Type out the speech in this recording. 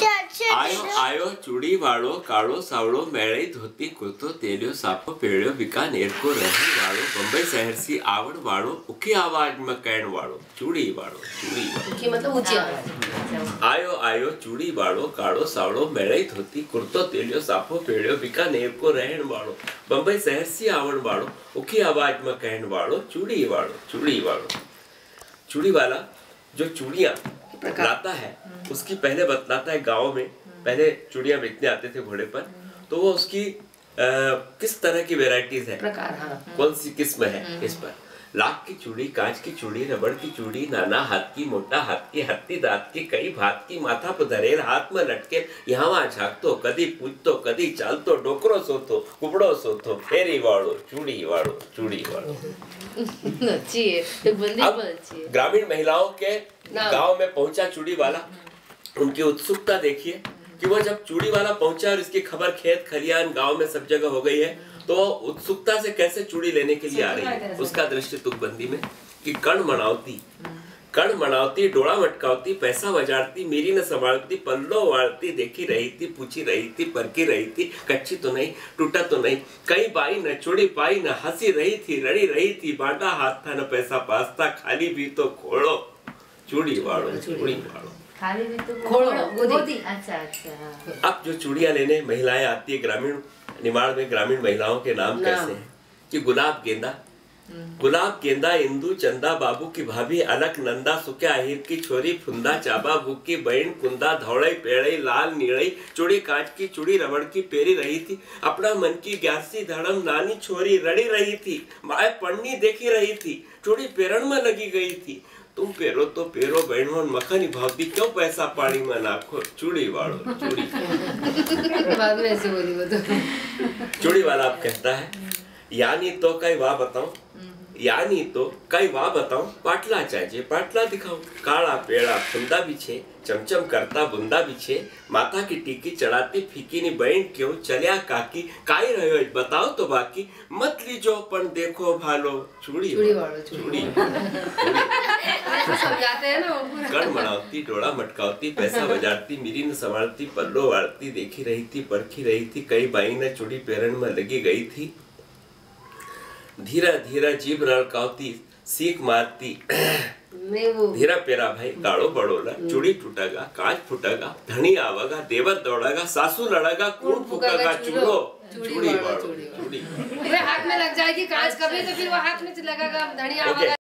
आयो आयो चूड़ी वालो कालो सावड़ो मेले धोती कुर्तो तेलियो सापो पेड़ियो बीकानेर को रहने वालो बम्बई शहर सी आवड़ वालो उखी आवाज में कहण वालो चूड़ी वालो उखी मतलब ऊंची आवाज। आयो आयो चूड़ी वालो कालो सावड़ो मेले धोती कुर्तो तेलियो सापो पेड़ियो बीकानेर को रहने वालो बम्बई शहर सी आवड़ वालो उखी आवाज में कहण वालो चूड़ी वालो चूड़ी वालो। चूड़ी वाला जो चूड़ियां लाता है उसकी पहले बतलाता है। गांव में पहले चूड़ियां बेचने आते थे घोड़े पर, तो वो उसकी किस तरह की वेराइटीज है, प्रकार, हाँ, कौन सी किस्म है इस पर। लाख की चूड़ी, कांच की चूड़ी, रबड़ की चूड़ी, नाना हाथ की, मोटा हाथ की, हत्ती दांत की, कई भात की, माथा पर धरेल, हाथ में लटके, यहाँ वहाँ झांकतो, कदी पूछतो, कदी चालतो, डोकरो सोतो, कुबड़ो सोतो, फेरी वालो, चूड़ी वालो, चूड़ी वालो। अच्छी है, तो बंदी अब अच्छी है। ग्रामीण महिलाओं के गांव में पहुंचा चूड़ी वाला, उनकी उत्सुकता देखिए कि वो जब चूड़ी वाला पहुंचा और इसकी खबर खेत खलियान गांव में सब जगह हो गई है, तो उत्सुकता से कैसे चूड़ी लेने के लिए आ रही है, उसका दृश्य तुकबंदी में कि कण मनावती डोड़ा मटकावती पैसा बजारती मेरी न संभालती पल्लो वालती देखी रही थी पूछी रही थी परखी रही थी कच्ची तो नहीं टूटा तो नहीं कई बाई न चूड़ी पाई न हंसी रही थी रड़ी रही थी बांटा हाथ था न पैसा पास था खाली भी तो खोलो चूड़ी वालो चूड़ी वालो खाली भी तो खोलो गोदी। अच्छा। अब जो चूड़ियां लेने महिलाएं आती है ग्रामीण निमाड़ में, ग्रामीण महिलाओं के नाम कैसे हैं कि गुलाब गेंदा इंदू चंदा बाबू की भाभी अलक नंदा सुक्या अहिर की छोरी फुंदा चाबा बुक की बहन कुंदा धौड़ई पेड़ई लाल नीड़ई चूड़ी कांच की चूड़ी रबड़ की पेरी रही थी अपना मन की ग्यारसी धड़म नानी छोरी रड़ी रही थी माए पढ़नी देखी रही थी चूड़ी पेरण में लगी गई थी तुम पेरो तो पेरो बहनों मखनी भावती क्यों पैसा पानी में नाखो चूड़ी वालो चूड़ी। बाद में ऐसे बोली वो तो चूड़ी वाला अब कहता है यानी तो कई वाह बताऊं पाटला चाहिए पाटला दिखाऊं काला पेड़ा फुंदा बिछे चमचम करता बुंदा बिछे माथा की टीकी चढ़ाती फीकी नी बहन क्यों चलिया काकी काई रहो बताओ तो बाकी मत लीजो पण देखो भालो चूड़ी वालो चूड़ी समझाते हैं ना वो कण मनावती डोड़ा मटकावती पैसा बजारती मेरी न संभालती पल्लो वारती देखी रही थी परखी रही थी कई बाई न चूड़ी पेरण में लगी गई थी धीरा धीरा जीभ रड़कावती सीख मारती धीरा पेरा भाई गाड़ो बड़ोला चूड़ी टूटेगा कांच फूटेगा धनी आवेगा देवर दौड़ेगा सासू लड़ेगा कौन फूकेगा चूड़ो चूड़ी वालो चूड़ी हाथ में लग जाएगी कांच कभी तो फिर वो हाथ में लगेगा धनी आवेगा।